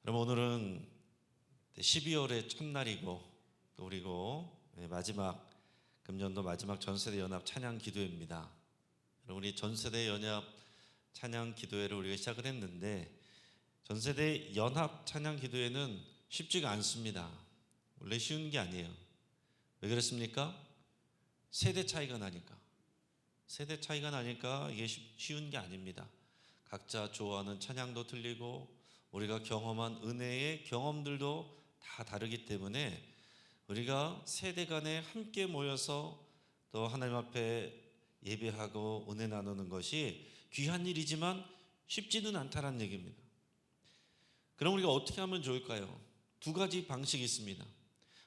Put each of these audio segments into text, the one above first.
여러분, 오늘은 12월의 첫날이고 또 그리고 마지막 금년도 마지막 전세대 연합 찬양 기도회입니다. 여러분, 우리 전세대 연합 찬양 기도회를 우리가 시작을 했는데 전세대 연합 찬양 기도회는 쉽지가 않습니다. 원래 쉬운 게 아니에요. 왜 그렇습니까? 세대 차이가 나니까. 세대 차이가 나니까 이게 쉬운 게 아닙니다. 각자 좋아하는 찬양도 틀리고 우리가 경험한 은혜의 경험들도 다 다르기 때문에 우리가 세대 간에 함께 모여서 또 하나님 앞에 예배하고 은혜 나누는 것이 귀한 일이지만 쉽지는 않다는 얘기입니다. 그럼 우리가 어떻게 하면 좋을까요? 두 가지 방식이 있습니다.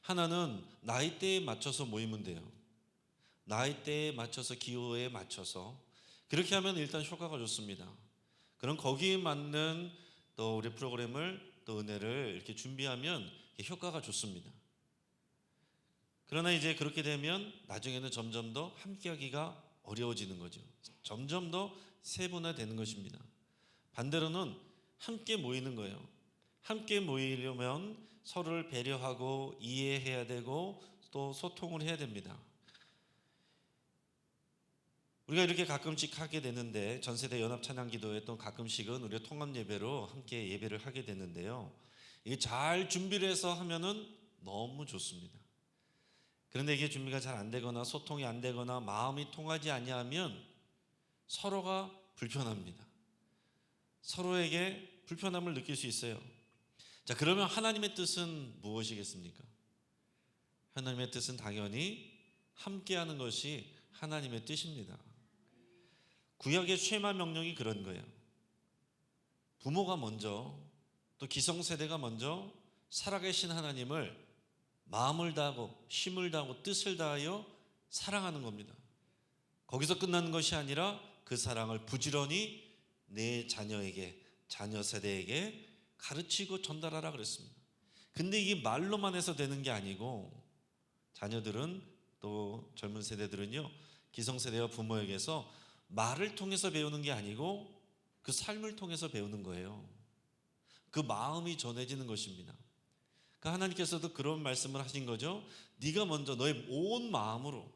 하나는 나이대에 맞춰서 모이면 돼요. 나이대에 맞춰서, 기호에 맞춰서 그렇게 하면 일단 효과가 좋습니다. 그럼 거기에 맞는 또 우리 프로그램을 또 은혜를 이렇게 준비하면 효과가 좋습니다. 그러나 이제 그렇게 되면 나중에는 점점 더 함께하기가 어려워지는 거죠. 점점 더 세분화되는 것입니다. 반대로는 함께 모이는 거예요. 함께 모이려면 서로를 배려하고 이해해야 되고 또 소통을 해야 됩니다. 우리가 이렇게 가끔씩 하게 되는데 전세대 연합 찬양 기도회 또 가끔씩은 우리가 통합 예배로 함께 예배를 하게 되는데요. 이게 잘 준비를 해서 하면은 너무 좋습니다. 그런데 이게 준비가 잘 안 되거나 소통이 안 되거나 마음이 통하지 아니하면 서로가 불편합니다. 서로에게 불편함을 느낄 수 있어요. 자, 그러면 하나님의 뜻은 무엇이겠습니까? 하나님의 뜻은 당연히 함께하는 것이 하나님의 뜻입니다. 구약의 쉐마 명령이 그런 거예요. 부모가 먼저 또 기성세대가 먼저 살아계신 하나님을 마음을 다하고 힘을 다하고 뜻을 다하여 사랑하는 겁니다. 거기서 끝나는 것이 아니라 그 사랑을 부지런히 내 자녀에게, 자녀 세대에게 가르치고 전달하라 그랬습니다. 근데 이게 말로만 해서 되는 게 아니고 자녀들은 또 젊은 세대들은요, 기성세대와 부모에게서 말을 통해서 배우는 게 아니고 그 삶을 통해서 배우는 거예요. 그 마음이 전해지는 것입니다. 그러니까 하나님께서도 그런 말씀을 하신 거죠. 네가 먼저 너의 온 마음으로,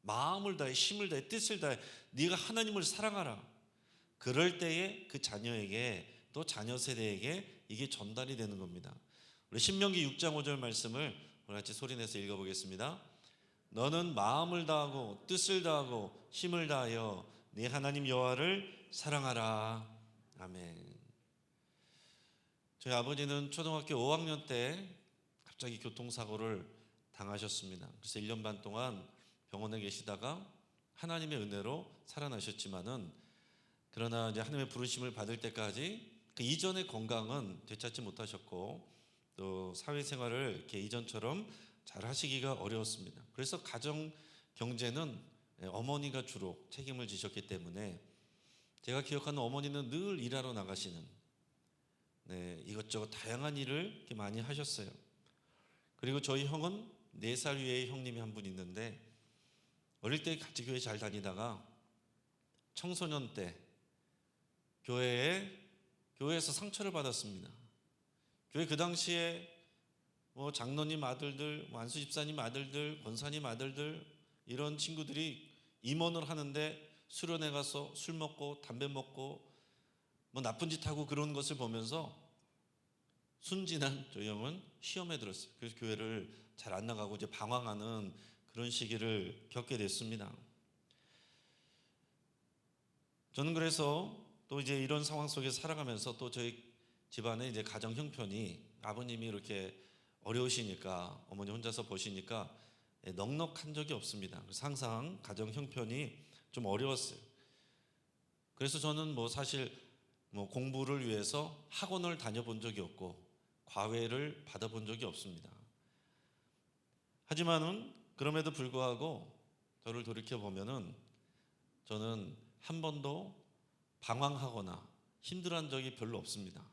마음을 다해 힘을 다해 뜻을 다해 네가 하나님을 사랑하라. 그럴 때에 그 자녀에게 또 자녀 세대에게 이게 전달이 되는 겁니다. 우리 신명기 6장 5절 말씀을 우리 같이 소리내서 읽어보겠습니다. 너는 마음을 다하고 뜻을 다하고 힘을 다하여 네 하나님 여호와를 사랑하라. 아멘. 저희 아버지는 초등학교 5학년 때 갑자기 교통사고를 당하셨습니다. 그래서 1년 반 동안 병원에 계시다가 하나님의 은혜로 살아나셨지만은 그러나 이제 하나님의 부르심을 받을 때까지 그 이전의 건강은 되찾지 못하셨고 또 사회생활을 이렇게 이전처럼 잘 하시기가 어려웠습니다. 그래서 가정 경제는 어머니가 주로 책임을 지셨기 때문에 제가 기억하는 어머니는 늘 일하러 나가시는 이것저것 다양한 일을 이렇게 많이 하셨어요. 그리고 저희 형은 4살 위에 형님이 한 분 있는데 어릴 때 같이 교회 잘 다니다가 청소년 때 교회에서 상처를 받았습니다. 교회 그 당시에 장로님 아들들, 안수 집사님 아들들, 권사님 아들들 이런 친구들이 임원을 하는데 수련회 가서 술 먹고 담배 먹고 나쁜 짓 하고 그런 것을 보면서 순진한 저희 형은 시험에 들었어요. 그래서 교회를 잘 안 나가고 이제 방황하는 그런 시기를 겪게 됐습니다. 저는 그래서 또 이제 이런 상황 속에서 살아가면서 또 저희 집안의 이제 가정 형편이 아버님이 이렇게 어려우시니까 어머니 혼자서 보시니까 넉넉한 적이 없습니다. 그래서 항상 가정 형편이 좀 어려웠어요. 그래서 저는 사실 공부를 위해서 학원을 다녀본 적이 없고 과외를 받아본 적이 없습니다. 하지만은 그럼에도 불구하고 저를 돌이켜 보면은 저는 한 번도 방황하거나 힘들어한 적이 별로 없습니다.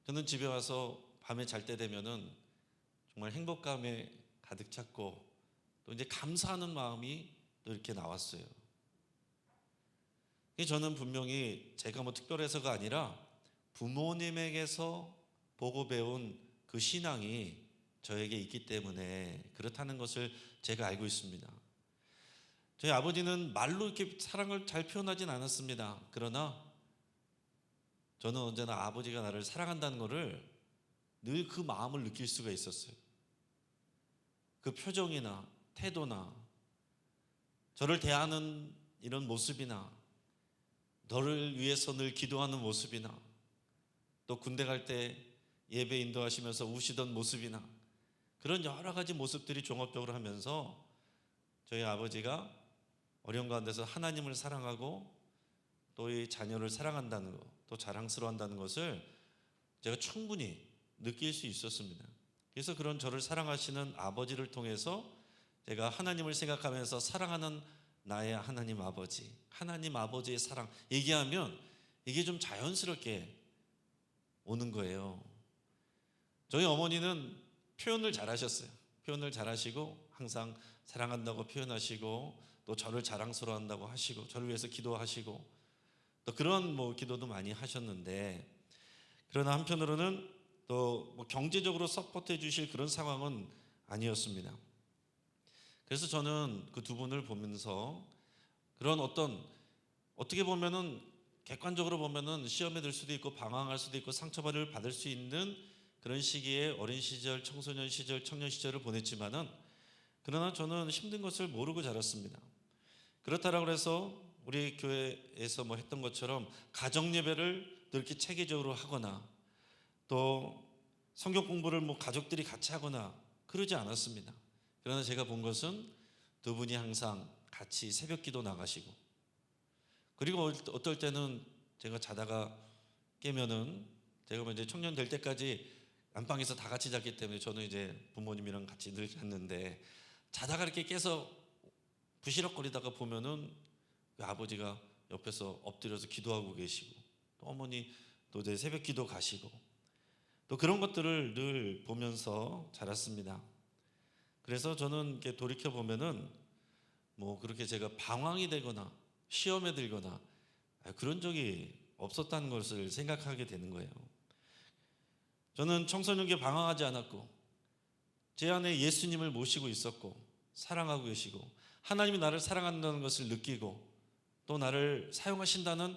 저는 집에 와서 밤에 잘 때 되면은 정말 행복감에 가득 찼고 또 이제 감사하는 마음이 또 이렇게 나왔어요. 저는 분명히 제가 특별해서가 아니라 부모님에게서 보고 배운 그 신앙이 저에게 있기 때문에 그렇다는 것을 제가 알고 있습니다. 저희 아버지는 말로 이렇게 사랑을 잘 표현하진 않았습니다. 그러나 저는 언제나 아버지가 나를 사랑한다는 것을 늘 그 마음을 느낄 수가 있었어요. 그 표정이나 태도나 저를 대하는 이런 모습이나 너를 위해서 늘 기도하는 모습이나 또 군대 갈 때 예배 인도하시면서 우시던 모습이나 그런 여러 가지 모습들이 종합적으로 하면서 저희 아버지가 어려운 가운데서 하나님을 사랑하고 또 이 자녀를 사랑한다는 것, 또 자랑스러워한다는 것을 제가 충분히 느낄 수 있었습니다. 그래서 그런 저를 사랑하시는 아버지를 통해서 제가 하나님을 생각하면서 사랑하는 나의 하나님 아버지, 하나님 아버지의 사랑 얘기하면 이게 좀 자연스럽게 오는 거예요. 저희 어머니는 표현을 잘하셨어요. 표현을 잘하시고 항상 사랑한다고 표현하시고 또 저를 자랑스러워한다고 하시고 저를 위해서 기도하시고 또 그런 기도도 많이 하셨는데, 그러나 한편으로는 또 경제적으로 서포트해 주실 그런 상황은 아니었습니다. 그래서 저는 그 두 분을 보면서 그런 어떻게 보면은 객관적으로 보면은 시험에 들 수도 있고 방황할 수도 있고 상처를 받을 수 있는 그런 시기에 어린 시절, 청소년 시절, 청년 시절을 보냈지만은 그러나 저는 힘든 것을 모르고 자랐습니다. 그렇다라고 해서 우리 교회에서 했던 것처럼 가정 예배를 또 이렇게 체계적으로 하거나 또 성경 공부를 가족들이 같이 하거나 그러지 않았습니다. 그러나 제가 본 것은 두 분이 항상 같이 새벽 기도 나가시고, 그리고 어떨 때는 제가 자다가 깨면은 제가 이제 청년 될 때까지 안방에서 다 같이 잤기 때문에 저는 이제 부모님이랑 같이 늘 잤는데, 자다가 이렇게 깨서 부시럭거리다가 보면은 그 아버지가 옆에서 엎드려서 기도하고 계시고 또 어머니 또 이제 새벽 기도 가시고 또 그런 것들을 늘 보면서 자랐습니다. 그래서 저는 이렇게 돌이켜 보면은 그렇게 제가 방황이 되거나 시험에 들거나 그런 적이 없었다는 것을 생각하게 되는 거예요. 저는 청소년기에 방황하지 않았고 제 안에 예수님을 모시고 있었고 사랑하고 계시고 하나님이 나를 사랑한다는 것을 느끼고 또 나를 사용하신다는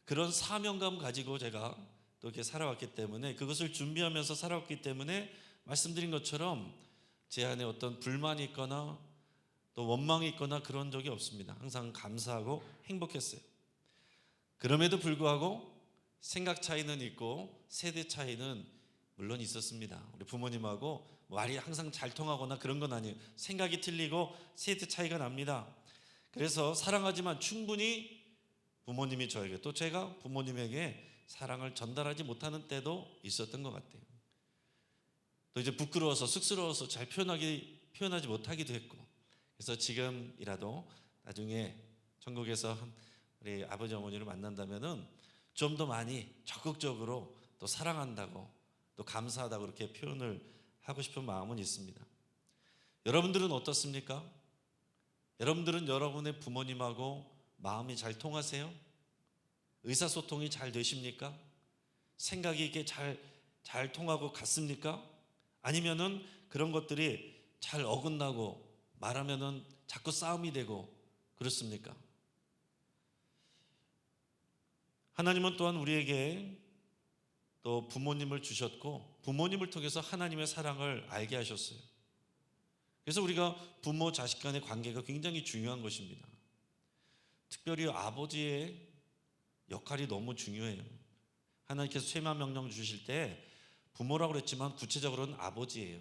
그런 사명감 가지고 제가 또 이렇게 살아왔기 때문에, 그것을 준비하면서 살아왔기 때문에 말씀드린 것처럼 제 안에 어떤 불만이 있거나 또 원망이 있거나 그런 적이 없습니다. 항상 감사하고 행복했어요. 그럼에도 불구하고 생각 차이는 있고 세대 차이는 물론 있었습니다. 우리 부모님하고 말이 항상 잘 통하거나 그런 건 아니에요. 생각이 틀리고 세대 차이가 납니다. 그래서 사랑하지만 충분히 부모님이 저에게 또 제가 부모님에게 사랑을 전달하지 못하는 때도 있었던 것 같아요. 또 이제 부끄러워서 쑥스러워서 잘 표현하지 못하기도 했고, 그래서 지금이라도 나중에 천국에서 우리 아버지 어머니를 만난다면은 좀 더 많이 적극적으로 또 사랑한다고 또 감사하다고 그렇게 표현을 하고 싶은 마음은 있습니다. 여러분들은 어떻습니까? 여러분들은 여러분의 부모님하고 마음이 잘 통하세요? 의사소통이 잘 되십니까? 생각이 이게 잘 통하고 같습니까? 아니면은 그런 것들이 잘 어긋나고 말하면은 자꾸 싸움이 되고 그렇습니까? 하나님은 또한 우리에게 또 부모님을 주셨고 부모님을 통해서 하나님의 사랑을 알게 하셨어요. 그래서 우리가 부모 자식 간의 관계가 굉장히 중요한 것입니다. 특별히 아버지의 역할이 너무 중요해요. 하나님께서 쇠마 명령 주실 때 부모라고 그랬지만 구체적으로는 아버지예요.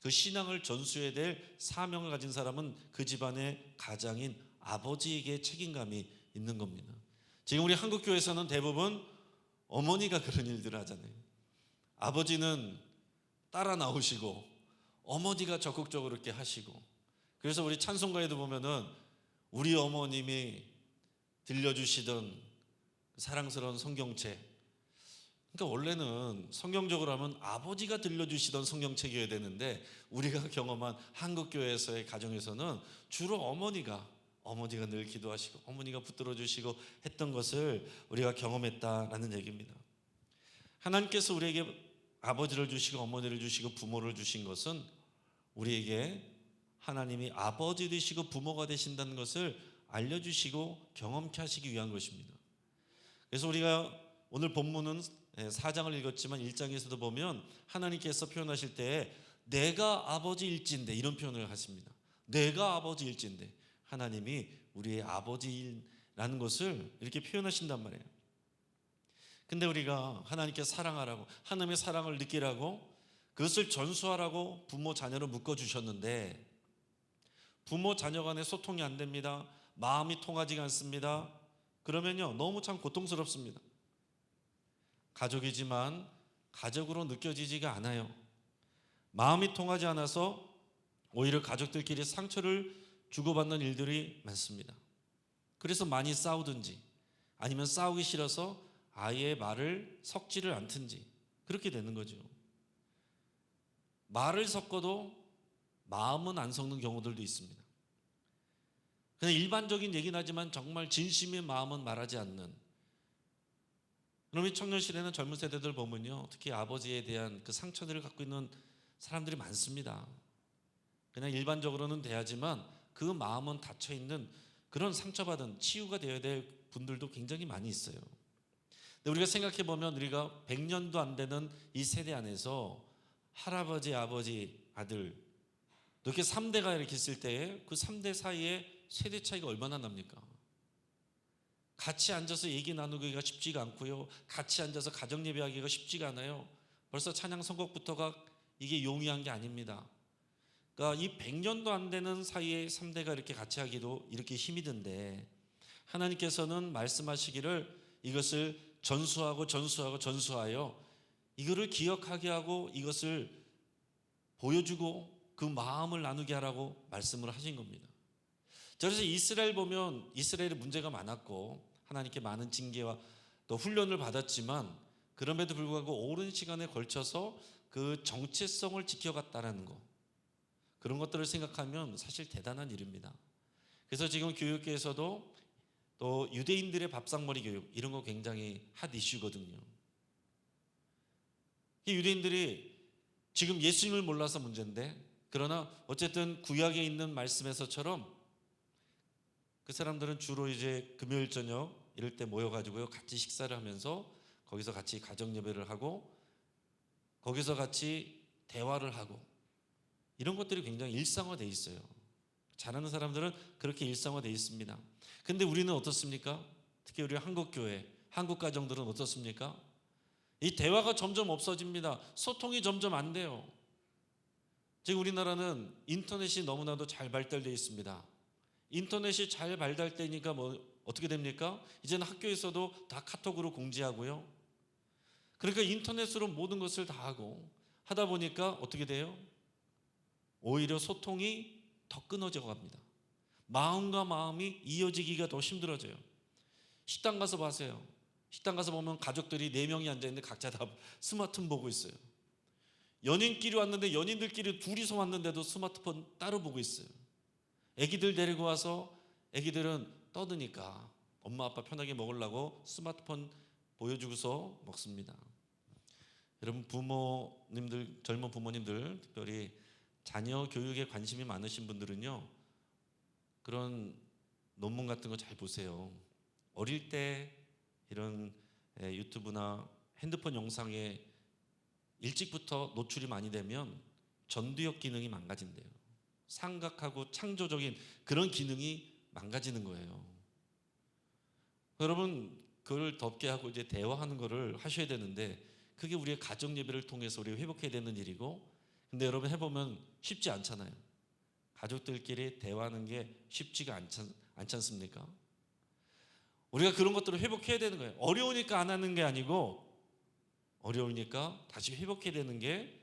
그 신앙을 전수해야 될 사명을 가진 사람은 그 집안의 가장인 아버지에게 책임감이 있는 겁니다. 지금 우리 한국교회에서는 대부분 어머니가 그런 일들을 하잖아요. 아버지는 따라 나오시고 어머니가 적극적으로 이렇게 하시고, 그래서 우리 찬송가에도 보면은 우리 어머님이 들려주시던 사랑스러운 성경책, 그러니까 원래는 성경적으로 하면 아버지가 들려주시던 성경책이어야 되는데 우리가 경험한 한국교회에서의 가정에서는 주로 어머니가 늘 기도하시고 어머니가 붙들어 주시고 했던 것을 우리가 경험했다라는 얘기입니다. 하나님께서 우리에게 아버지를 주시고 어머니를 주시고 부모를 주신 것은 우리에게 하나님이 아버지 되시고 부모가 되신다는 것을 알려주시고 경험케 하시기 위한 것입니다. 그래서 우리가 오늘 본문은 4장을 읽었지만 1장에서도 보면 하나님께서 표현하실 때 내가 아버지일진데 이런 표현을 하십니다. 내가 아버지일진데 하나님이 우리의 아버지라는 것을 이렇게 표현하신단 말이에요. 근데 우리가 하나님께 사랑하라고 하나님의 사랑을 느끼라고 그것을 전수하라고 부모 자녀를 묶어주셨는데 부모 자녀 간의 소통이 안 됩니다. 마음이 통하지 않습니다. 그러면요 너무 참 고통스럽습니다. 가족이지만 가족으로 느껴지지가 않아요. 마음이 통하지 않아서 오히려 가족들끼리 상처를 주고받는 일들이 많습니다. 그래서 많이 싸우든지 아니면 싸우기 싫어서 아예 말을 섞지를 않든지 그렇게 되는 거죠. 말을 섞어도 마음은 안 섞는 경우들도 있습니다. 그냥 일반적인 얘기는 하지만 정말 진심의 마음은 말하지 않는. 그러면 청년실에는 젊은 세대들 보면요 특히 아버지에 대한 그 상처들을 갖고 있는 사람들이 많습니다. 그냥 일반적으로는 돼야지만 그 마음은 닫혀있는 그런 상처받은 치유가 되어야 될 분들도 굉장히 많이 있어요. 근데 우리가 생각해 보면 우리가 100년도 안 되는 이 세대 안에서 할아버지, 아버지, 아들 이렇게 3대가 이렇게 있을 때에 그 3대 사이에 세대 차이가 얼마나 납니까? 같이 앉아서 얘기 나누기가 쉽지가 않고요. 같이 앉아서 가정 예배하기가 쉽지가 않아요. 벌써 찬양 선곡부터가 이게 용이한 게 아닙니다. 그러니까 이 100년도 안 되는 사이에 3대가 이렇게 같이 하기도 이렇게 힘이 든데 하나님께서는 말씀하시기를 이것을 전수하여 이거를 기억하게 하고 이것을 보여주고 그 마음을 나누게 하라고 말씀을 하신 겁니다. 그래서 이스라엘 보면 이스라엘에 문제가 많았고 하나님께 많은 징계와 또 훈련을 받았지만 그럼에도 불구하고 오랜 시간에 걸쳐서 그 정체성을 지켜갔다는 거 그런 것들을 생각하면 사실 대단한 일입니다. 그래서 지금 교육계에서도 또 유대인들의 밥상머리 교육 이런 거 굉장히 핫 이슈거든요. 유대인들이 지금 예수님을 몰라서 문제인데 그러나 어쨌든 구약에 있는 말씀에서처럼 그 사람들은 주로 이제 금요일 저녁 이럴 때 모여가지고요 같이 식사를 하면서 거기서 같이 가정 예배를 하고 거기서 같이 대화를 하고 이런 것들이 굉장히 일상화되어 있어요. 잘하는 사람들은 그렇게 일상화되어 있습니다. 근데 우리는 어떻습니까? 특히 우리 한국교회, 한국 가정들은 어떻습니까? 이 대화가 점점 없어집니다. 소통이 점점 안 돼요. 지금 우리나라는 인터넷이 너무나도 잘 발달되어 있습니다. 인터넷이 잘 발달되니까 뭐 어떻게 됩니까? 이제는 학교에서도 다 카톡으로 공지하고요. 그러니까 인터넷으로 모든 것을 다 하고 하다 보니까 어떻게 돼요? 오히려 소통이 더 끊어져 갑니다. 마음과 마음이 이어지기가 더 힘들어져요. 식당 가서 봐세요. 식당 가서 보면 가족들이 4명이 앉아있는데 각자 다 스마트폰 보고 있어요. 연인끼리 왔는데 연인들끼리 둘이서 왔는데도 스마트폰 따로 보고 있어요. 애기들 데리고 와서 애기들은 떠드니까 엄마 아빠 편하게 먹으려고 스마트폰 보여주고서 먹습니다. 여러분 부모님들, 젊은 부모님들 특별히 자녀 교육에 관심이 많으신 분들은요 그런 논문 같은 거 잘 보세요. 어릴 때 이런 유튜브나 핸드폰 영상에 일찍부터 노출이 많이 되면 전두엽 기능이 망가진대요. 삼각하고 창조적인 그런 기능이 망가지는 거예요. 여러분 그걸 덮게 하고 이제 대화하는 거를 하셔야 되는데 그게 우리의 가정 예배를 통해서 우리가 회복해야 되는 일이고 근데 여러분 해보면 쉽지 않잖아요. 가족들끼리 대화하는 게 쉽지가 않지 않습니까? 우리가 그런 것들을 회복해야 되는 거예요. 어려우니까 안 하는 게 아니고 어려우니까 다시 회복해야 되는 게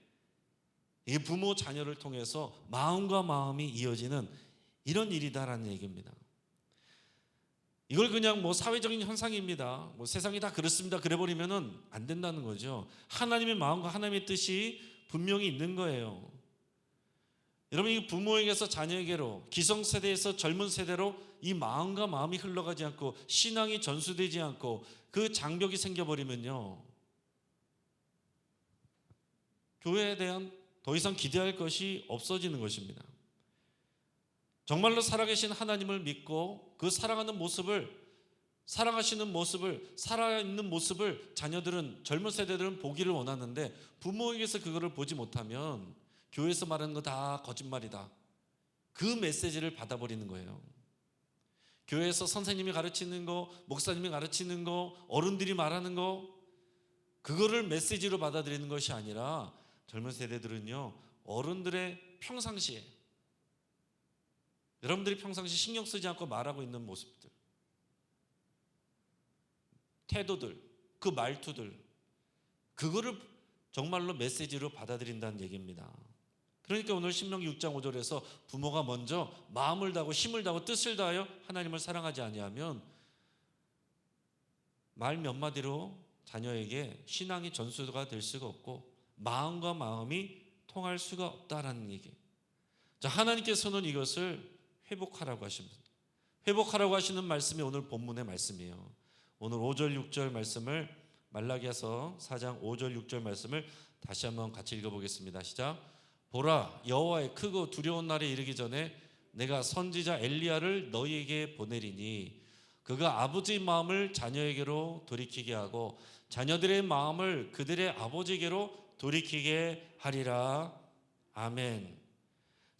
이게 부모 자녀를 통해서 마음과 마음이 이어지는 이런 일이다라는 얘기입니다. 이걸 그냥 뭐 사회적인 현상입니다. 뭐 세상이 다 그렇습니다. 그래버리면은 안 된다는 거죠. 하나님의 마음과 하나님의 뜻이 분명히 있는 거예요. 여러분 이 부모에게서 자녀에게로 기성세대에서 젊은 세대로 이 마음과 마음이 흘러가지 않고 신앙이 전수되지 않고 그 장벽이 생겨버리면요 교회에 대한 더 이상 기대할 것이 없어지는 것입니다. 정말로 살아계신 하나님을 믿고 그 사랑하시는 모습을, 살아있는 모습을 자녀들은, 젊은 세대들은 보기를 원하는데 부모에게서 그거를 보지 못하면 교회에서 말하는 거 다 거짓말이다, 그 메시지를 받아버리는 거예요. 교회에서 선생님이 가르치는 거, 목사님이 가르치는 거, 어른들이 말하는 거, 그거를 메시지로 받아들이는 것이 아니라 젊은 세대들은요, 어른들의 평상시에, 여러분들이 평상시 신경 쓰지 않고 말하고 있는 모습들, 태도들, 그 말투들, 그거를 정말로 메시지로 받아들인다는 얘기입니다. 그러니까 오늘 신명기 6장 5절에서 부모가 먼저 마음을 다하고 힘을 다하고 뜻을 다하여 하나님을 사랑하지 아니하면 말 몇 마디로 자녀에게 신앙이 전수가 될 수가 없고 마음과 마음이 통할 수가 없다라는 얘기. 자, 하나님께서는 이것을 회복하라고 하십니다. 회복하라고 하시는 말씀이 오늘 본문의 말씀이에요. 오늘 5절 6절 말씀을, 말라기야서 4장 5절 6절 말씀을 다시 한번 같이 읽어보겠습니다. 시작. 보라, 여호와의 크고 두려운 날에 이르기 전에 내가 선지자 엘리야를 너희에게 보내리니 그가 아버지의 마음을 자녀에게로 돌이키게 하고 자녀들의 마음을 그들의 아버지에게로 돌이키게 하리라. 아멘.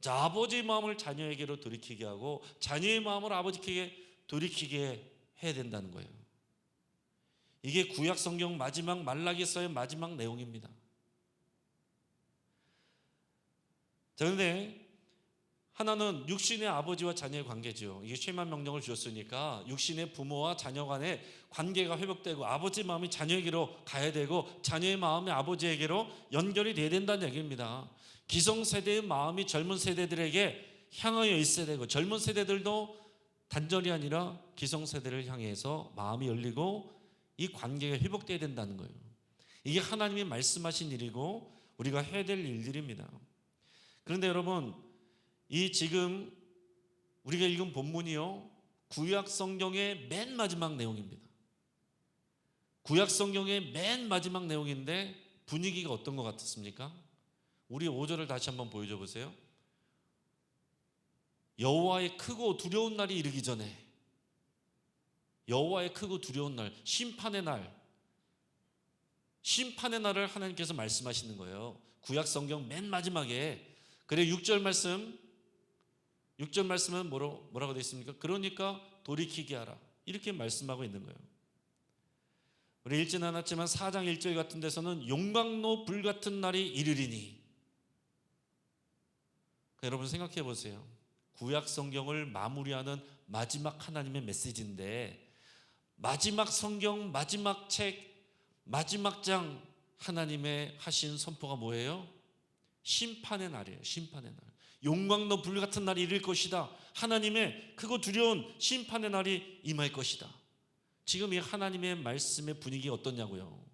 자, 아버지의 마음을 자녀에게로 돌이키게 하고 자녀의 마음을 아버지에게 돌이키게 해야 된다는 거예요. 이게 구약 성경 마지막 말라기서의 마지막 내용입니다. 자, 그런데 하나는 육신의 아버지와 자녀의 관계죠. 이게 쉐마 명령을 주셨으니까 육신의 부모와 자녀 간의 관계가 회복되고 아버지 마음이 자녀에게로 가야 되고 자녀의 마음이 아버지에게로 연결이 돼야 된다는 얘기입니다. 기성세대의 마음이 젊은 세대들에게 향하여 있어야 되고 젊은 세대들도 단절이 아니라 기성세대를 향해서 마음이 열리고 이 관계가 회복돼야 된다는 거예요. 이게 하나님이 말씀하신 일이고 우리가 해야 될 일들입니다. 그런데 여러분, 이 지금 우리가 읽은 본문이요, 구약 성경의 맨 마지막 내용입니다. 구약 성경의 맨 마지막 내용인데 분위기가 어떤 것 같습니까? 우리 5절을 다시 한번 보여줘 보세요. 여호와의 크고 두려운 날이 이르기 전에, 여호와의 크고 두려운 날, 심판의 날을 하나님께서 말씀하시는 거예요. 구약 성경 맨 마지막에. 그래 6절 말씀은 뭐라고 되어 있습니까? 그러니까 돌이키게 하라, 이렇게 말씀하고 있는 거예요. 우리 읽지는 않았지만 4장 1절 같은 데서는 용광로 불같은 날이 이르리니. 여러분 생각해 보세요. 구약 성경을 마무리하는 마지막 하나님의 메시지인데 마지막 성경, 마지막 책, 마지막 장 하나님의 하신 선포가 뭐예요? 심판의 날이에요. 심판의 날. 용광로 불 같은 날이 이를 것이다. 하나님의 크고 두려운 심판의 날이 임할 것이다. 지금 이 하나님의 말씀의 분위기가 어떠냐고요.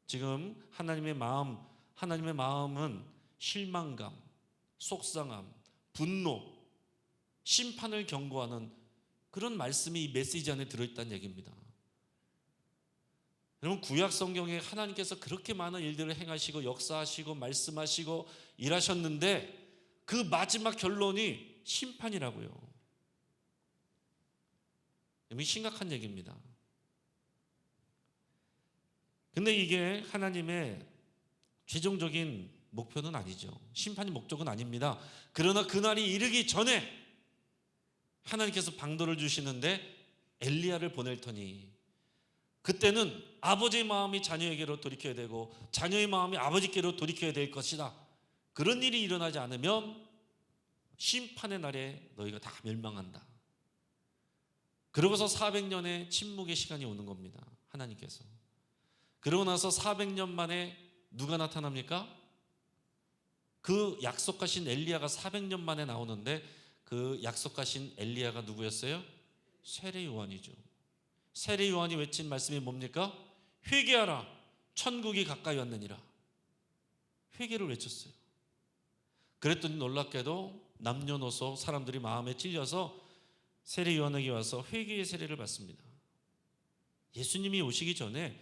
지금 하나님의 마음은 실망감, 속상함, 분노, 심판을 경고하는 그런 말씀이 이 메시지 안에 들어있다는 얘기입니다. 여러분, 구약 성경에 하나님께서 그렇게 많은 일들을 행하시고 역사하시고 말씀하시고 일하셨는데 그 마지막 결론이 심판이라고요. 이게 심각한 얘기입니다. 근데 이게 하나님의 최종적인 목표는 아니죠. 심판이 목적은 아닙니다. 그러나 그날이 이르기 전에 하나님께서 방도를 주시는데 엘리야를 보낼 터니 그때는 아버지의 마음이 자녀에게로 돌이켜야 되고 자녀의 마음이 아버지께로 돌이켜야 될 것이다. 그런 일이 일어나지 않으면 심판의 날에 너희가 다 멸망한다. 그러고서 400년의 침묵의 시간이 오는 겁니다. 하나님께서. 그러고 나서 400년 만에 누가 나타납니까? 그 약속하신 엘리야가 400년 만에 나오는데 그 약속하신 엘리야가 누구였어요? 세례 요한이죠. 세례 요한이 외친 말씀이 뭡니까? 회개하라, 천국이 가까이 왔느니라. 회개를 외쳤어요. 그랬더니 놀랍게도 남녀노소 사람들이 마음에 찔려서 세례 요한에게 와서 회개의 세례를 받습니다. 예수님이 오시기 전에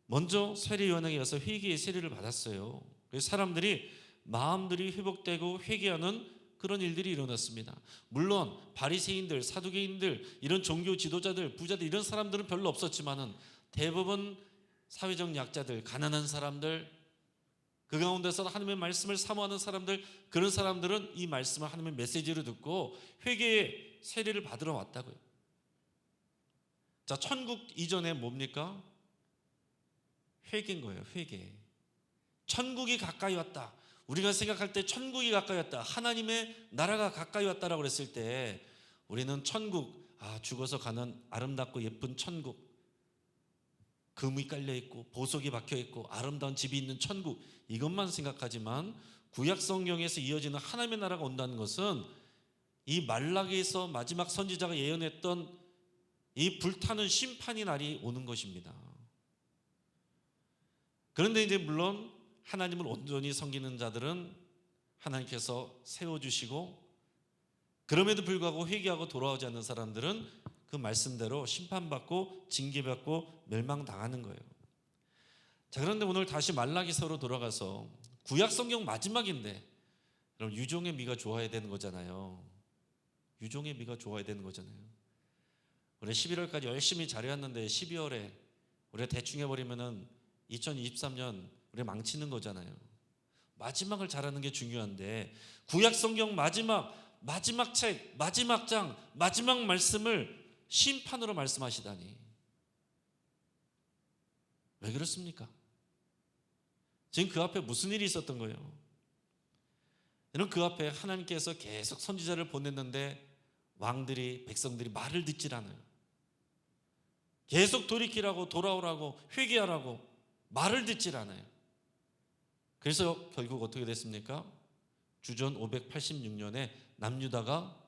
먼저 세례요한에게 가서 회개의 세례를 받았어요. 그래서 사람들이 마음들이 회복되고 회개하는 그런 일들이 일어났습니다. 물론 바리새인들, 사두개인들, 이런 종교 지도자들, 부자들 이런 사람들은 별로 없었지만은 대부분 사회적 약자들, 가난한 사람들, 그 가운데서 하나님의 말씀을 사모하는 사람들, 그런 사람들은 이 말씀을 하나님의 메시지로 듣고 회개의 세례를 받으러 왔다고요. 자, 천국 이전에 뭡니까? 회개인 거예요. 회개. 천국이 가까이 왔다. 우리가 생각할 때 천국이 가까이 왔다, 하나님의 나라가 가까이 왔다라고 그랬을 때 우리는 천국, 죽어서 가는 아름답고 예쁜 천국, 금이 깔려있고 보석이 박혀있고 아름다운 집이 있는 천국, 이것만 생각하지만 구약 성경에서 이어지는 하나님의 나라가 온다는 것은 이 말라기에서 마지막 선지자가 예언했던 이 불타는 심판의 날이 오는 것입니다. 그런데 이제 물론 하나님을 온전히 섬기는 자들은 하나님께서 세워주시고, 그럼에도 불구하고 회개하고 돌아오지 않는 사람들은 그 말씀대로 심판받고 징계받고 멸망당하는 거예요. 자, 그런데 오늘 다시 말라기서로 돌아가서 구약 성경 마지막인데, 그럼 유종의 미가 좋아야 되는 거잖아요. 유종의 미가 좋아야 되는 거잖아요. 올해 11월까지 열심히 잘해왔는데 12월에 우리가 대충 해버리면은 2023년 우리 망치는 거잖아요. 마지막을 잘하는 게 중요한데 구약 성경 마지막 책, 마지막 장, 마지막 말씀을 심판으로 말씀하시다니 왜 그렇습니까? 지금 그 앞에 무슨 일이 있었던 거예요? 여러분, 그 앞에 하나님께서 계속 선지자를 보냈는데 왕들이, 백성들이 말을 듣질 않아요. 계속 돌이키라고, 돌아오라고, 회개하라고 말을 듣질 않아요. 그래서 결국 어떻게 됐습니까? 주전 586년에 남유다가,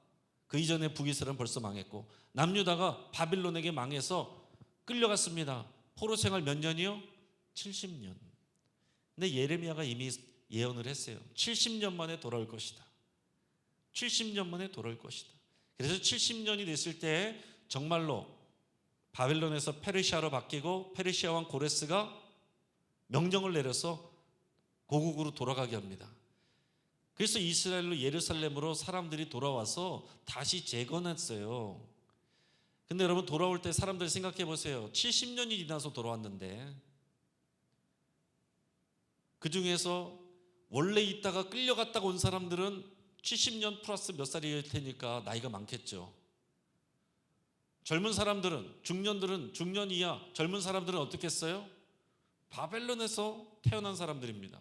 그 이전에 북이스라엘은 벌써 망했고 남유다가 바빌론에게 망해서 끌려갔습니다. 포로 생활 몇 년이요? 70년. 근데 예레미야가 이미 예언을 했어요. 70년 만에 돌아올 것이다. 70년 만에 돌아올 것이다. 그래서 70년이 됐을 때 정말로 바벨론에서 페르시아로 바뀌고 페르시아 왕 고레스가 명령을 내려서 고국으로 돌아가게 합니다. 그래서 이스라엘로 예루살렘으로 사람들이 돌아와서 다시 재건했어요. 근데 여러분, 돌아올 때 사람들 생각해 보세요. 70년이 지나서 돌아왔는데 그 중에서 원래 있다가 끌려갔다가 온 사람들은 70년 플러스 몇 살일 테니까 나이가 많겠죠. 젊은 사람들은, 중년 이하 젊은 사람들은 어떻겠어요? 바벨론에서 태어난 사람들입니다.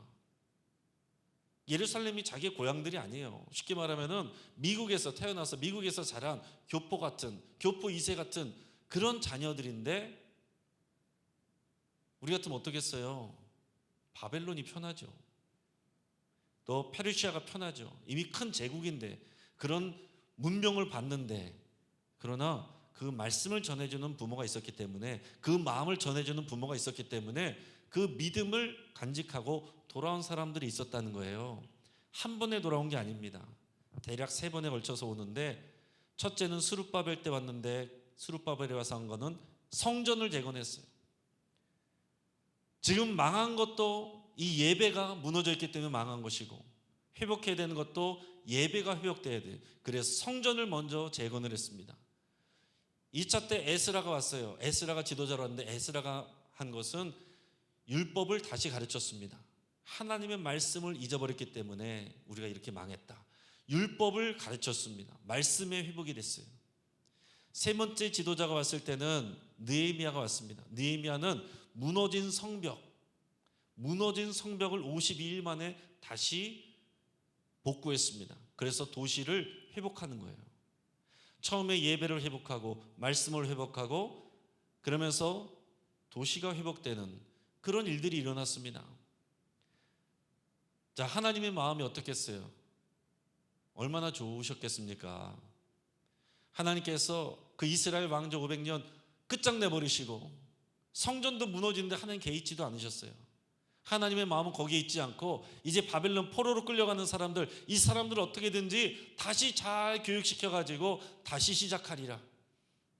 예루살렘이 자기의 고향들이 아니에요. 쉽게 말하면은 미국에서 태어나서 미국에서 자란 교포 2세 같은 그런 자녀들인데 우리 같으면 어떻겠어요? 바벨론이 편하죠. 또 페르시아가 편하죠. 이미 큰 제국인데, 그런 문명을 받는데, 그러나 그 말씀을 전해주는 부모가 있었기 때문에, 그 마음을 전해주는 부모가 있었기 때문에 그 믿음을 간직하고 돌아온 사람들이 있었다는 거예요. 한 번에 돌아온 게 아닙니다. 대략 3번에 걸쳐서 오는데, 첫째는 스룹바벨 때 왔는데 스룹바벨에 와서 한 거는 성전을 재건했어요. 지금 망한 것도 이 예배가 무너져 있기 때문에 망한 것이고, 회복해야 되는 것도 예배가 회복돼야 돼요. 그래서 성전을 먼저 재건을 했습니다. 2차 때 에스라가 왔어요. 에스라가 지도자로 왔는데 에스라가 한 것은 율법을 다시 가르쳤습니다. 하나님의 말씀을 잊어버렸기 때문에 우리가 이렇게 망했다. 율법을 가르쳤습니다. 말씀의 회복이 됐어요. 세 번째 지도자가 왔을 때는 느헤미야가 왔습니다. 느헤미야는 무너진 성벽을 52일 만에 다시 복구했습니다. 그래서 도시를 회복하는 거예요. 처음에 예배를 회복하고 말씀을 회복하고 그러면서 도시가 회복되는 그런 일들이 일어났습니다. 자, 하나님의 마음이 어떻겠어요? 얼마나 좋으셨겠습니까? 하나님께서 그 이스라엘 왕조 500년 끝장내버리시고 성전도 무너지는데 하나님 개의치도 않으셨어요. 하나님의 마음은 거기에 있지 않고 이제 바벨론 포로로 끌려가는 사람들, 이 사람들을 어떻게든지 다시 잘 교육시켜가지고 다시 시작하리라.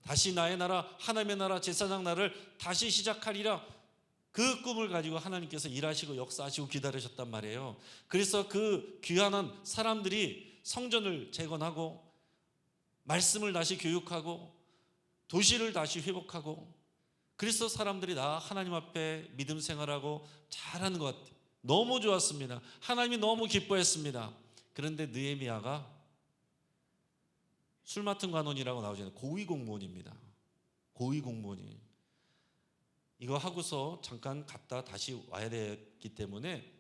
다시 나의 나라, 하나님의 나라, 제사장 나라를 다시 시작하리라. 그 꿈을 가지고 하나님께서 일하시고 역사하시고 기다리셨단 말이에요. 그래서 그 귀한 사람들이 성전을 재건하고 말씀을 다시 교육하고 도시를 다시 회복하고, 그래서 사람들이 나 하나님 앞에 믿음 생활하고 잘하는 것 같아요. 너무 좋았습니다. 하나님이 너무 기뻐했습니다. 그런데 느헤미야가 술 맡은 관원이라고 나오잖아요. 고위 공무원입니다. 고위 공무원이. 이거 하고서 잠깐 갔다 다시 와야 됐기 때문에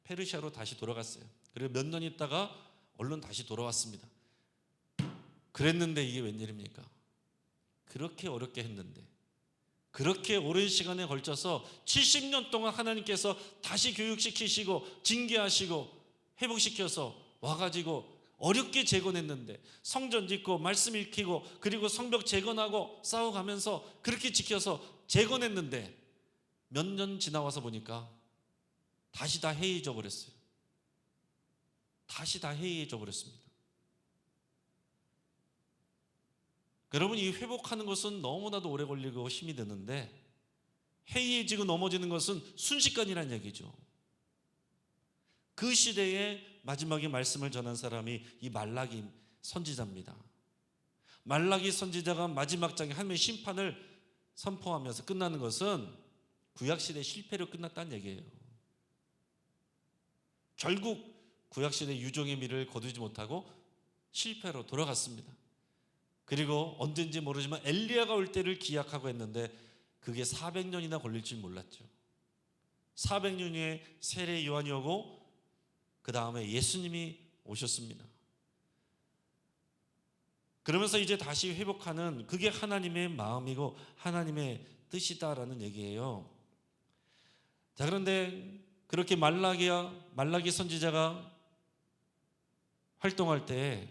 페르시아로 다시 돌아갔어요. 그리고 몇 년 있다가 얼른 다시 돌아왔습니다. 그랬는데 이게 웬일입니까? 그렇게 어렵게 했는데, 그렇게 오랜 시간에 걸쳐서 70년 동안 하나님께서 다시 교육시키시고 징계하시고 회복시켜서 와가지고 어렵게 재건했는데, 성전 짓고 말씀 읽히고 그리고 성벽 재건하고 싸워가면서 그렇게 지켜서 재건했는데, 몇 년 지나와서 보니까 다시 다 해이해져 버렸어요. 다시 다 해이해져 버렸습니다. 여러분, 이 회복하는 것은 너무나도 오래 걸리고 힘이 드는데, 해이해지고 넘어지는 것은 순식간이라는 얘기죠. 그 시대에 마지막에 말씀을 전한 사람이 이 말라기 선지자입니다. 말라기 선지자가 마지막 장에 하나님의 심판을 선포하면서 끝나는 것은 구약시대 실패로 끝났다는 얘기예요. 결국 구약시대 유종의 미를 거두지 못하고 실패로 돌아갔습니다. 그리고 언젠지 모르지만 엘리야가 올 때를 기약하고 했는데 그게 400년이나 걸릴 줄 몰랐죠. 400년 후에 세례 요한이 오고 그 다음에 예수님이 오셨습니다. 그러면서 이제 다시 회복하는, 그게 하나님의 마음이고 하나님의 뜻이다라는 얘기예요. 자, 그런데 그렇게 말라기 선지자가 활동할 때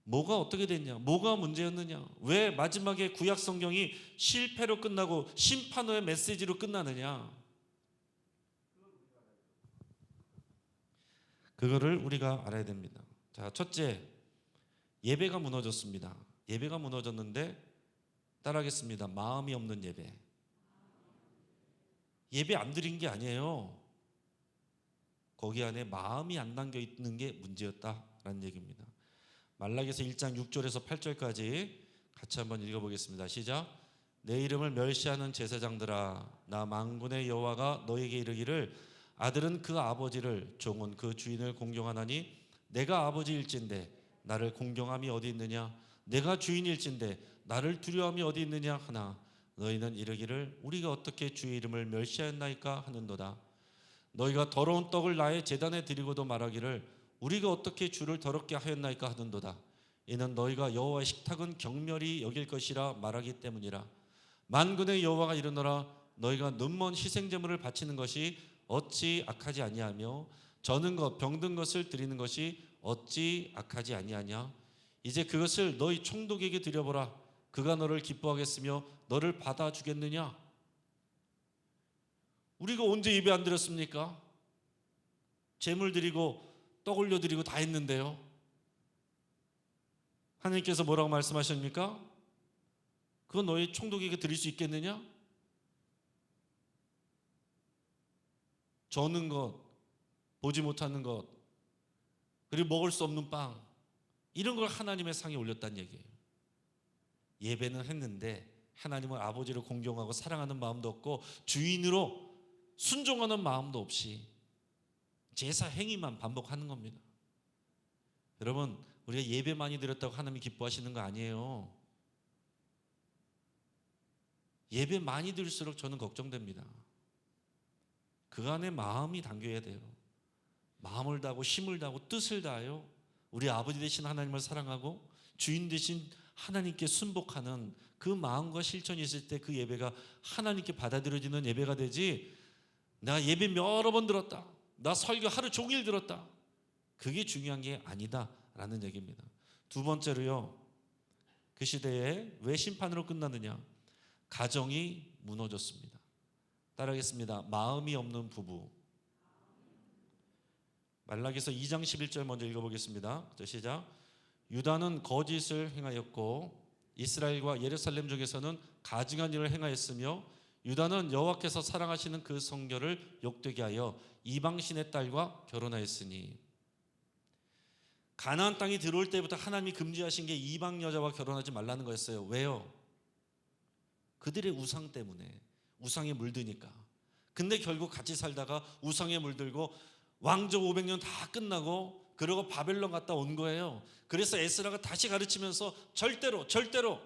뭐가 어떻게 됐냐? 뭐가 문제였느냐? 왜 마지막에 구약 성경이 실패로 끝나고 심판의 메시지로 끝나느냐? 그거를 우리가 알아야 됩니다. 자, 첫째, 예배가 무너졌습니다. 예배가 무너졌는데 따라하겠습니다. 마음이 없는 예배. 예배 안 드린 게 아니에요. 거기 안에 마음이 안 담겨 있는 게 문제였다라는 얘기입니다. 말라기서 1장 6절에서 8절까지 같이 한번 읽어보겠습니다. 시작. 내 이름을 멸시하는 제사장들아, 나 만군의 여호와가 너에게 이르기를 아들은 그 아버지를, 종은 그 주인을 공경하나니 내가 아버지일진데 나를 공경함이 어디 있느냐? 내가 주인일진데 나를 두려움이 어디 있느냐 하나 너희는 이르기를 우리가 어떻게 주의 이름을 멸시하였나이까 하는도다. 너희가 더러운 떡을 나의 제단에 드리고도 말하기를 우리가 어떻게 주를 더럽게 하였나이까 하는도다. 이는 너희가 여호와의 식탁은 경멸히 여길 것이라 말하기 때문이라. 만군의 여호와가 이르노라 너희가 눈먼 희생제물을 바치는 것이 어찌 악하지 아니하며 저는 것 병든 것을 드리는 것이 어찌 악하지 아니하냐. 이제 그것을 너희 총독에게 드려보라. 그가 너를 기뻐하겠으며 너를 받아주겠느냐. 우리가 언제 예배 안 드렸습니까? 제물 드리고 떡 올려 드리고 다 했는데요. 하나님께서 뭐라고 말씀하십니까? 그건 너희 총독에게 드릴 수 있겠느냐? 저는 것, 보지 못하는 것, 그리고 먹을 수 없는 빵, 이런 걸 하나님의 상에 올렸다는 얘기예요. 예배는 했는데 하나님을 아버지로 공경하고 사랑하는 마음도 없고 주인으로 순종하는 마음도 없이 제사 행위만 반복하는 겁니다. 여러분, 우리가 예배 많이 드렸다고 하나님이 기뻐하시는 거 아니에요. 예배 많이 드릴수록 저는 걱정됩니다. 그 안에 마음이 담겨야 돼요. 마음을 다하고 힘을 다하고 뜻을 다하여 우리 아버지 되신 하나님을 사랑하고 주인 되신 하나님께 순복하는 그 마음과 실천이 있을 때 그 예배가 하나님께 받아들여지는 예배가 되지, 내가 예배 여러 번 들었다, 나 설교 하루 종일 들었다, 그게 중요한 게 아니다라는 얘기입니다. 두 번째로요, 그 시대에 왜 심판으로 끝나느냐? 가정이 무너졌습니다. 따라하겠습니다. 마음이 없는 부부. 말라기서 2장 11절 먼저 읽어보겠습니다. 시작. 유다는 거짓을 행하였고 이스라엘과 예루살렘 중에서는 가증한 일을 행하였으며 유다는 여호와께서 사랑하시는 그 성결을 욕되게 하여 이방신의 딸과 결혼하였으니. 가나안 땅이 들어올 때부터 하나님이 금지하신 게 이방 여자와 결혼하지 말라는 거였어요. 왜요? 그들의 우상 때문에, 우상에 물드니까. 근데 결국 같이 살다가 우상에 물들고 왕조 500년 다 끝나고 그러고 바벨론 갔다 온 거예요. 그래서 에스라가 다시 가르치면서 절대로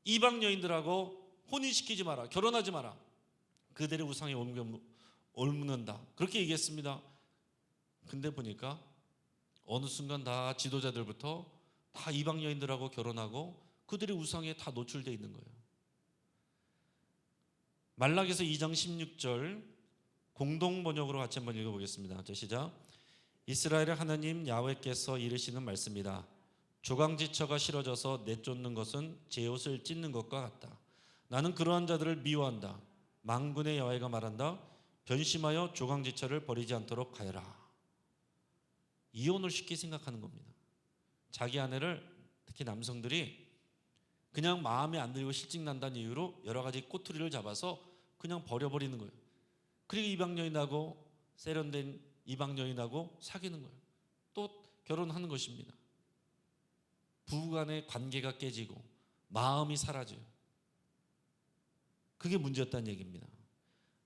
이방 여인들하고 혼인시키지 마라, 결혼하지 마라, 그들의 우상에 옮는다, 그렇게 얘기했습니다. 근데 보니까 어느 순간 다 지도자들부터 다 이방 여인들하고 결혼하고 그들의 우상에 다 노출되어 있는 거예요. 말라기서 2장 16절 공동 번역으로 같이 한번 읽어보겠습니다. 자, 시작. 이스라엘의 하나님 야훼께서 이르시는 말씀이다. 조강지처가 실어져서 내쫓는 것은 제 옷을 찢는 것과 같다. 나는 그러한 자들을 미워한다. 만군의 여호와가 말한다. 변심하여 조강지처를 버리지 않도록 하여라. 이혼을 쉽게 생각하는 겁니다. 자기 아내를, 특히 남성들이 그냥 마음에 안 들고 실증난다는 이유로 여러 가지 꼬투리를 잡아서 그냥 버려버리는 거예요. 그리고 이방 여인하고, 세련된 이방 여인하고 사귀는 거예요. 또 결혼하는 것입니다. 부부간의 관계가 깨지고 마음이 사라져요. 그게 문제였다는 얘기입니다.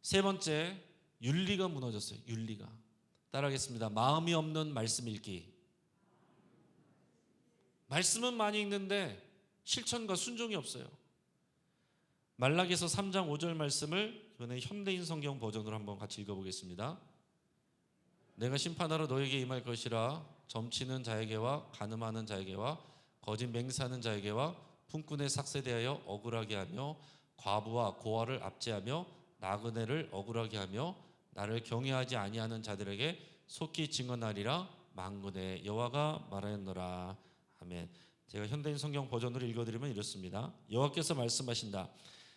세 번째, 윤리가 무너졌어요. 윤리가. 따라하겠습니다. 마음이 없는 말씀 읽기. 말씀은 많이 읽는데 실천과 순종이 없어요. 말라기서 3장 5절 말씀을 이번에 현대인 성경 버전으로 한번 같이 읽어보겠습니다. 내가 심판하러 너에게 임할 것이라. 점치는 자에게와 간음하는 자에게와 거짓 맹세하는 자에게와 품꾼의 삭세 대하여 억울하게 하며 과부와 고아를 압제하며 나그네를 억울하게 하며 나를 경외하지 아니하는 자들에게 속히 증언하리라. 만군의 여호와가 말하였노라. 아멘. 제가 현대인 성경 버전으로 읽어드리면 이렇습니다. 여호와께서 말씀하신다.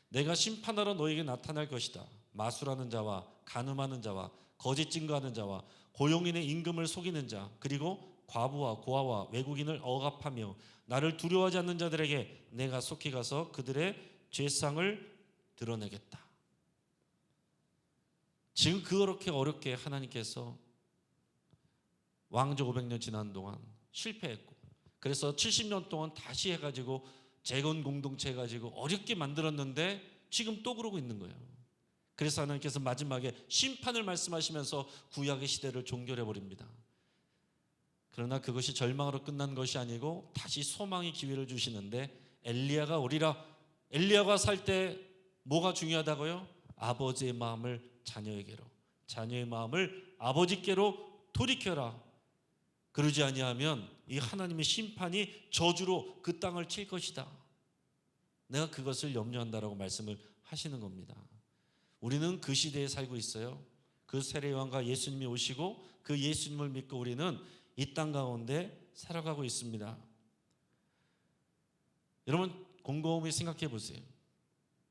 내가 심판하러 너에게 나타날 것이다. 마술하는 자와 간음하는 자와 거짓 증거하는 자와 고용인의 임금을 속이는 자, 그리고 과부와 고아와 외국인을 억압하며 나를 두려워하지 않는 자들에게 내가 속히 가서 그들의 죄상을 드러내겠다. 지금 그렇게 어렵게 하나님께서 왕조 500년 지난 동안 실패했고, 그래서 70년 동안 다시 해가지고 재건 공동체 해가지고 어렵게 만들었는데 지금 또 그러고 있는 거예요. 그래서 하나님께서 마지막에 심판을 말씀하시면서 구약의 시대를 종결해 버립니다. 그러나 그것이 절망으로 끝난 것이 아니고 다시 소망의 기회를 주시는데, 엘리야가 오리라. 엘리야가 살 때 뭐가 중요하다고요? 아버지의 마음을 자녀에게로, 자녀의 마음을 아버지께로 돌이켜라. 그러지 아니하면 이 하나님의 심판이 저주로 그 땅을 칠 것이다. 내가 그것을 염려한다라고 말씀을 하시는 겁니다. 우리는 그 시대에 살고 있어요. 그 세례요한과 예수님이 오시고 그 예수님을 믿고 우리는 이 땅 가운데 살아가고 있습니다. 여러분 곰곰이 생각해 보세요.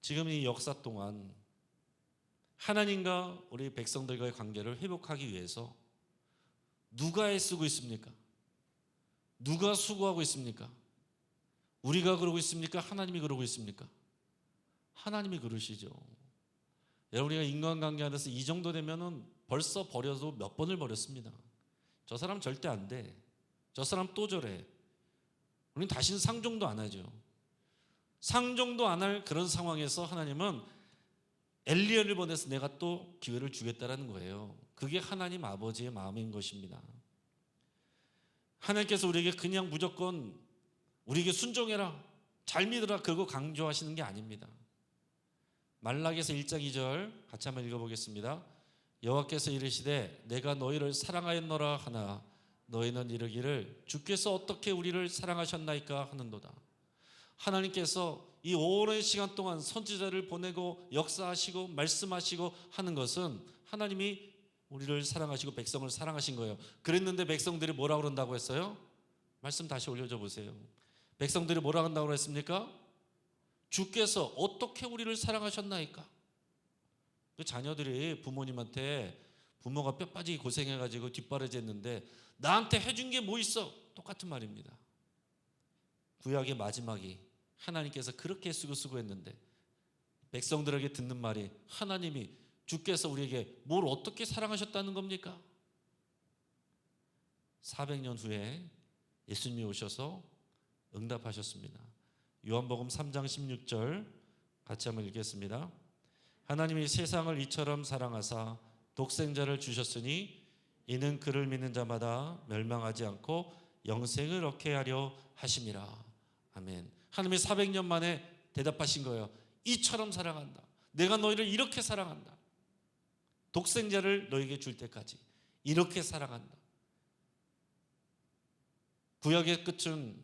지금 이 역사 동안 하나님과 우리 백성들과의 관계를 회복하기 위해서 누가 애쓰고 있습니까? 누가 수고하고 있습니까? 우리가 그러고 있습니까? 하나님이 그러고 있습니까? 하나님이 그러시죠. 여러분, 우리가 인간관계 안에서 이 정도 되면은 벌써 버려도 몇 번을 버렸습니다. 저 사람 절대 안 돼. 저 사람 또 저래. 우리는 다시는 상종도 안 하죠. 상종도 안 할 그런 상황에서 하나님은 엘리야를 보내서 내가 또 기회를 주겠다라는 거예요. 그게 하나님 아버지의 마음인 것입니다. 하나님께서 우리에게 그냥 무조건 우리에게 순종해라, 잘 믿으라, 그거 강조하시는 게 아닙니다. 말라기서 1장 2절 같이 한번 읽어보겠습니다. 여호와께서 이르시되 내가 너희를 사랑하였노라 하나 너희는 이르기를 주께서 어떻게 우리를 사랑하셨나이까 하는도다. 하나님께서 이 오랜 시간 동안 선지자를 보내고 역사하시고 말씀하시고 하는 것은 하나님이 우리를 사랑하시고 백성을 사랑하신 거예요. 그랬는데 백성들이 뭐라고 그런다고 했어요? 말씀 다시 올려줘 보세요. 백성들이 뭐라고 한다고 했습니까? 주께서 어떻게 우리를 사랑하셨나이까? 그 자녀들이 부모님한테, 부모가 뼈 빠지게 고생해가지고 뒷바라지했는데 나한테 해준 게 뭐 있어? 똑같은 말입니다. 구약의 마지막이 하나님께서 그렇게 수고했는데 백성들에게 듣는 말이 하나님이 주께서 우리에게 뭘 어떻게 사랑하셨다는 겁니까? 400년 후에 예수님이 오셔서 응답하셨습니다. 요한복음 3장 16절 같이 한번 읽겠습니다. 하나님이 세상을 이처럼 사랑하사 독생자를 주셨으니 이는 그를 믿는 자마다 멸망하지 않고 영생을 얻게 하려 하심이라. 아멘. 하나님이 400년 만에 대답하신 거예요. 이처럼 사랑한다. 내가 너희를 이렇게 사랑한다. 독생자를 너에게 줄 때까지 이렇게 사랑한다. 구약의 끝은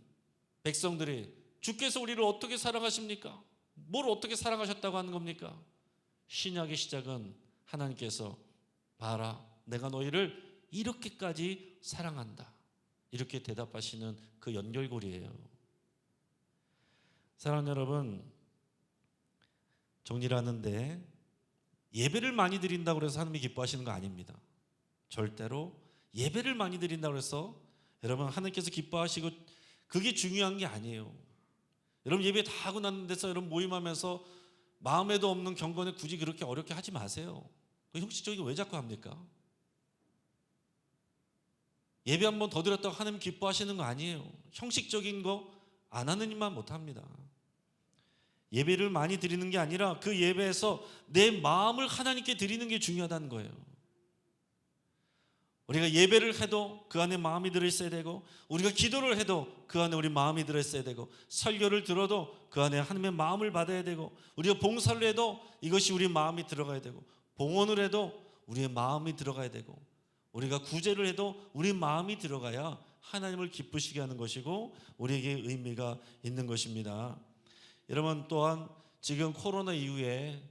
백성들이 주께서 우리를 어떻게 사랑하십니까? 뭘 어떻게 사랑하셨다고 하는 겁니까? 신약의 시작은 하나님께서 봐라, 내가 너희를 이렇게까지 사랑한다. 이렇게 대답하시는 그 연결고리예요. 사랑하는 여러분, 정리를 하는데 예배를 많이 드린다고 해서 하나님이 기뻐하시는 거 아닙니다. 절대로 예배를 많이 드린다고 해서 여러분 하나님께서 기뻐하시고 그게 중요한 게 아니에요. 여러분 예배 다 하고 난 데서 여러분 모임하면서 마음에도 없는 경건에 굳이 그렇게 어렵게 하지 마세요. 그 형식적인 거 왜 자꾸 합니까? 예배 한 번 더 드렸다고 하나님 기뻐하시는 거 아니에요. 형식적인 거 안 하는 일만 못합니다. 예배를 많이 드리는 게 아니라 그 예배에서 내 마음을 하나님께 드리는 게 중요하다는 거예요. 우리가 예배를 해도 그 안에 마음이 들어있어야 되고, 우리가 기도를 해도 그 안에 우리 마음이 들어있어야 되고, 설교를 들어도 그 안에 하나님의 마음을 받아야 되고, 우리가 봉사를 해도 이것이 우리 마음이 들어가야 되고, 봉헌을 해도 우리의 마음이 들어가야 되고, 우리가 구제를 해도 우리 마음이 들어가야 하나님을 기쁘시게 하는 것이고 우리에게 의미가 있는 것입니다. 여러분, 또한 지금 코로나 이후에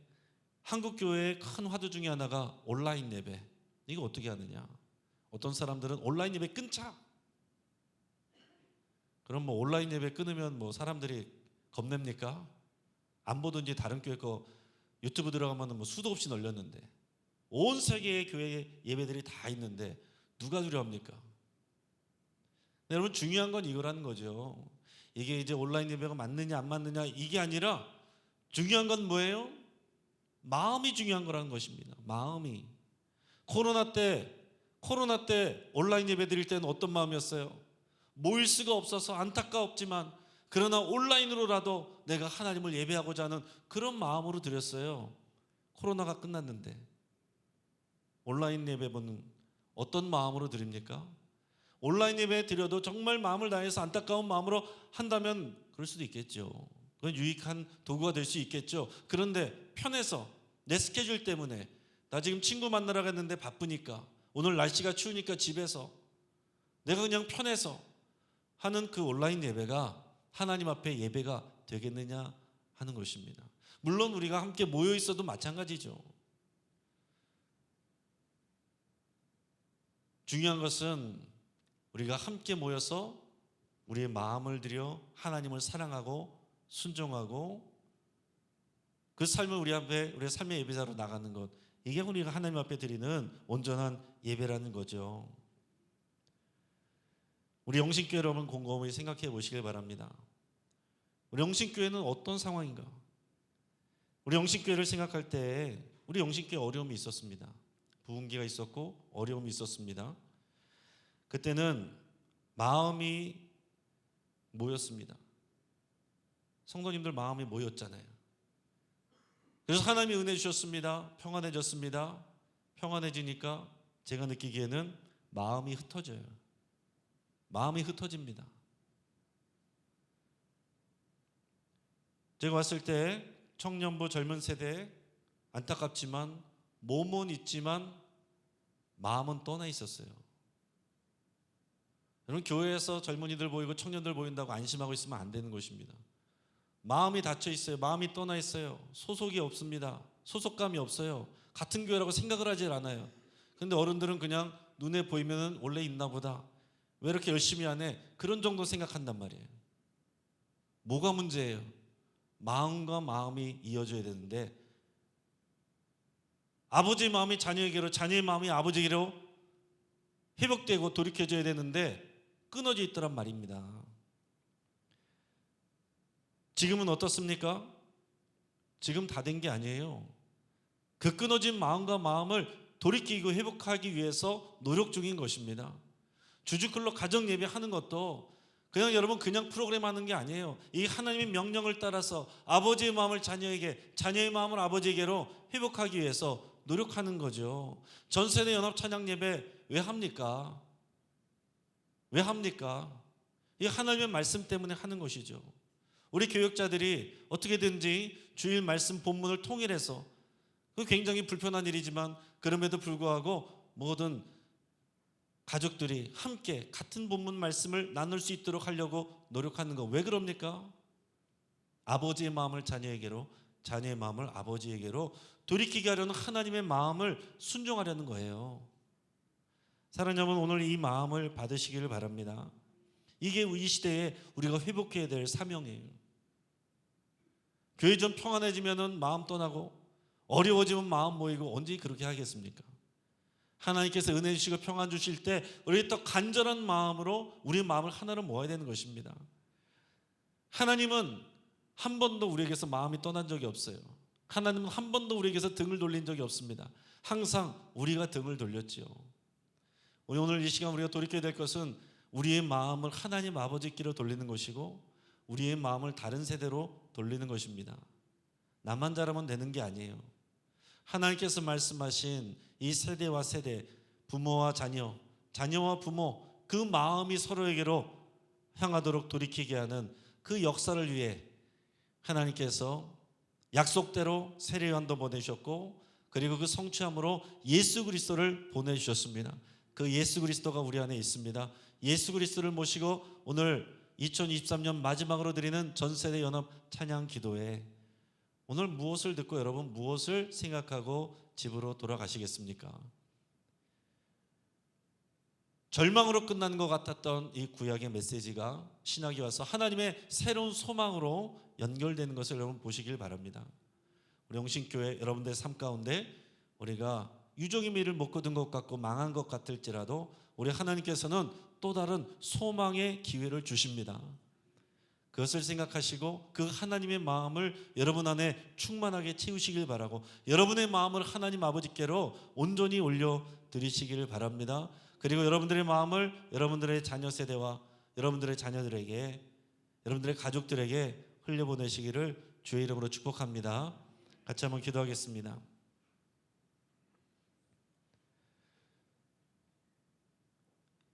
한국 교회의 큰 화두 중에 하나가 온라인 예배. 이거 어떻게 하느냐? 어떤 사람들은 온라인 예배 끊자. 그럼 뭐 온라인 예배 끊으면 뭐 사람들이 겁냅니까? 안 보든지 다른 교회 거 유튜브 들어가면 뭐 수도 없이 널렸는데, 온 세계의 교회 예배들이 다 있는데 누가 두려워합니까? 여러분, 중요한 건 이거라는 거죠. 이게 이제 온라인 예배가 맞느냐 안 맞느냐 이게 아니라 중요한 건 뭐예요? 마음이 중요한 거라는 것입니다. 마음이. 코로나 때 온라인 예배 드릴 때는 어떤 마음이었어요? 모일 수가 없어서 안타까웠지만 그러나 온라인으로라도 내가 하나님을 예배하고자 하는 그런 마음으로 드렸어요. 코로나가 끝났는데 온라인 예배는 어떤 마음으로 드립니까? 온라인 예배 드려도 정말 마음을 다해서 안타까운 마음으로 한다면 그럴 수도 있겠죠. 그건 유익한 도구가 될 수 있겠죠. 그런데 편해서 내 스케줄 때문에 나 지금 친구 만나러 갔는데 바쁘니까, 오늘 날씨가 추우니까 집에서 내가 그냥 편해서 하는 그 온라인 예배가 하나님 앞에 예배가 되겠느냐 하는 것입니다. 물론 우리가 함께 모여 있어도 마찬가지죠. 중요한 것은 우리가 함께 모여서 우리의 마음을 들여 하나님을 사랑하고 순종하고 그 삶을 우리의 삶의 예배자로 나가는 것, 이게 우리가 하나님 앞에 드리는 온전한 예배라는 거죠. 우리 영신교회 여러분 곰곰이 생각해 보시길 바랍니다. 우리 영신교회는 어떤 상황인가? 우리 영신교회를 생각할 때 우리 영신교회 어려움이 있었습니다. 부흥기가 있었고 어려움이 있었습니다. 그때는 마음이 모였습니다. 성도님들 마음이 모였잖아요. 그래서 하나님이 은혜 주셨습니다. 평안해졌습니다. 평안해지니까 제가 느끼기에는 마음이 흩어져요. 마음이 흩어집니다. 제가 왔을 때 청년부 젊은 세대 안타깝지만 몸은 있지만 마음은 떠나 있었어요. 여러분, 교회에서 젊은이들 보이고 청년들 보인다고 안심하고 있으면 안 되는 것입니다. 마음이 닫혀 있어요. 마음이 떠나 있어요. 소속이 없습니다. 소속감이 없어요. 같은 교회라고 생각을 하질 않아요. 그런데 어른들은 그냥 눈에 보이면 원래 있나 보다, 왜 이렇게 열심히 하네, 그런 정도 생각한단 말이에요. 뭐가 문제예요? 마음과 마음이 이어져야 되는데 아버지의 마음이 자녀에게로, 자녀의 마음이 아버지에게로 회복되고 돌이켜져야 되는데 끊어져 있더란 말입니다. 지금은 어떻습니까? 지금 다 된 게 아니에요. 그 끊어진 마음과 마음을 돌이키고 회복하기 위해서 노력 중인 것입니다. 주주클럽 가정 예배 하는 것도 그냥 여러분 그냥 프로그램 하는 게 아니에요. 이 하나님의 명령을 따라서 아버지의 마음을 자녀에게, 자녀의 마음을 아버지에게로 회복하기 위해서 노력하는 거죠. 전세대 연합 찬양 예배 왜 합니까? 왜 합니까? 이 하나님의 말씀 때문에 하는 것이죠. 우리 교역자들이 어떻게든지 주일 말씀 본문을 통일해서, 그 굉장히 불편한 일이지만 그럼에도 불구하고 모든 가족들이 함께 같은 본문 말씀을 나눌 수 있도록 하려고 노력하는 거, 왜 그럽니까? 아버지의 마음을 자녀에게로, 자녀의 마음을 아버지에게로 돌이키게 하려는 하나님의 마음을 순종하려는 거예요. 사랑하는 여러분, 오늘 이 마음을 받으시기를 바랍니다. 이게 이 시대에 우리가 회복해야 될 사명이에요. 교회 좀 평안해지면 마음 떠나고, 어려워지면 마음 모이고, 언제 그렇게 하겠습니까? 하나님께서 은혜 주시고 평안 주실 때 우리 또 간절한 마음으로 우리의 마음을 하나로 모아야 되는 것입니다. 하나님은 한 번도 우리에게서 마음이 떠난 적이 없어요. 하나님은 한 번도 우리에게서 등을 돌린 적이 없습니다. 항상 우리가 등을 돌렸지요. 오늘 이 시간 우리가 돌이켜야 될 것은 우리의 마음을 하나님 아버지께로 돌리는 것이고, 우리의 마음을 다른 세대로 돌리는 것입니다. 나만 잘하면 되는 게 아니에요. 하나님께서 말씀하신 이 세대와 세대, 부모와 자녀, 자녀와 부모, 그 마음이 서로에게로 향하도록 돌이키게 하는 그 역사를 위해 하나님께서 약속대로 세례요한도 보내셨고, 그리고 그 성취함으로 예수 그리스도를 보내주셨습니다. 그 예수 그리스도가 우리 안에 있습니다. 예수 그리스도를 모시고 오늘 2023년 마지막으로 드리는 전세대 연합 찬양 기도회, 오늘 무엇을 듣고 여러분 무엇을 생각하고 집으로 돌아가시겠습니까? 절망으로 끝나는 것 같았던 이 구약의 메시지가 신학이 와서 하나님의 새로운 소망으로 연결되는 것을 여러분 보시길 바랍니다. 우리 영신교회 여러분들의 삶 가운데 우리가 유종의 미를 못 거둔 것 같고 망한 것 같을지라도 우리 하나님께서는 또 다른 소망의 기회를 주십니다. 그것을 생각하시고 그 하나님의 마음을 여러분 안에 충만하게 채우시길 바라고, 여러분의 마음을 하나님 아버지께로 온전히 올려드리시기를 바랍니다. 그리고 여러분들의 마음을 여러분들의 자녀 세대와 여러분들의 자녀들에게, 여러분들의 가족들에게 흘려보내시기를 주의 이름으로 축복합니다. 같이 한번 기도하겠습니다.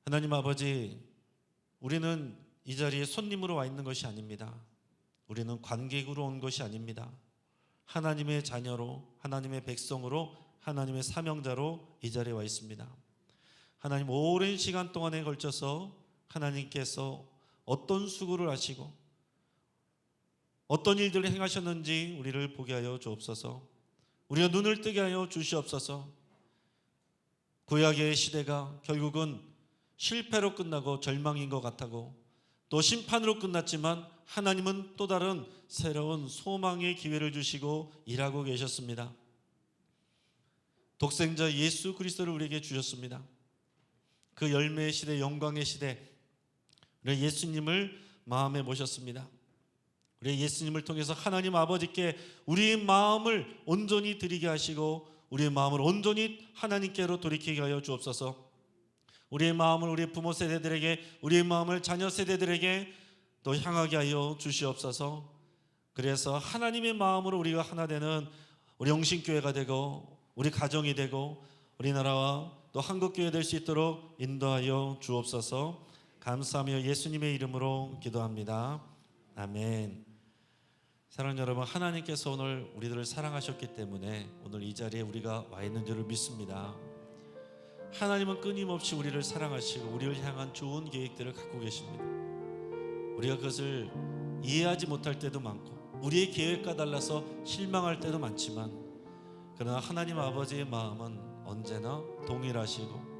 하나님 아버지, 우리는 이 자리에 손님으로 와 있는 것이 아닙니다. 우리는 관객으로 온 것이 아닙니다. 하나님의 자녀로, 하나님의 백성으로, 하나님의 사명자로 이 자리에 와 있습니다. 하나님, 오랜 시간 동안에 걸쳐서 하나님께서 어떤 수고를 하시고 어떤 일들을 행하셨는지 우리를 보게 하여 주옵소서. 우리가 눈을 뜨게 하여 주시옵소서. 구약의 시대가 결국은 실패로 끝나고 절망인 것 같고 또 심판으로 끝났지만 하나님은 또 다른 새로운 소망의 기회를 주시고 일하고 계셨습니다. 독생자 예수 그리스도를 우리에게 주셨습니다. 그 열매의 시대, 영광의 시대, 우리 예수님을 마음에 모셨습니다. 우리 예수님을 통해서 하나님 아버지께 우리의 마음을 온전히 드리게 하시고 우리의 마음을 온전히 하나님께로 돌이키게 하여 주옵소서. 우리의 마음을 우리 부모 세대들에게, 우리의 마음을 자녀 세대들에게 또 향하게 하여 주시옵소서. 그래서 하나님의 마음으로 우리가 하나 되는 우리 영신교회가 되고 우리 가정이 되고 우리나라와 또 한국교회 될 수 있도록 인도하여 주옵소서. 감사하며 예수님의 이름으로 기도합니다. 아멘. 사랑하는 여러분, 하나님께서 오늘 우리들을 사랑하셨기 때문에 오늘 이 자리에 우리가 와 있는 줄을 믿습니다. 하나님은 끊임없이 우리를 사랑하시고 우리를 향한 좋은 계획들을 갖고 계십니다. 우리가 그것을 이해하지 못할 때도 많고 우리의 계획과 달라서 실망할 때도 많지만, 그러나 하나님 아버지의 마음은 언제나 동일하시고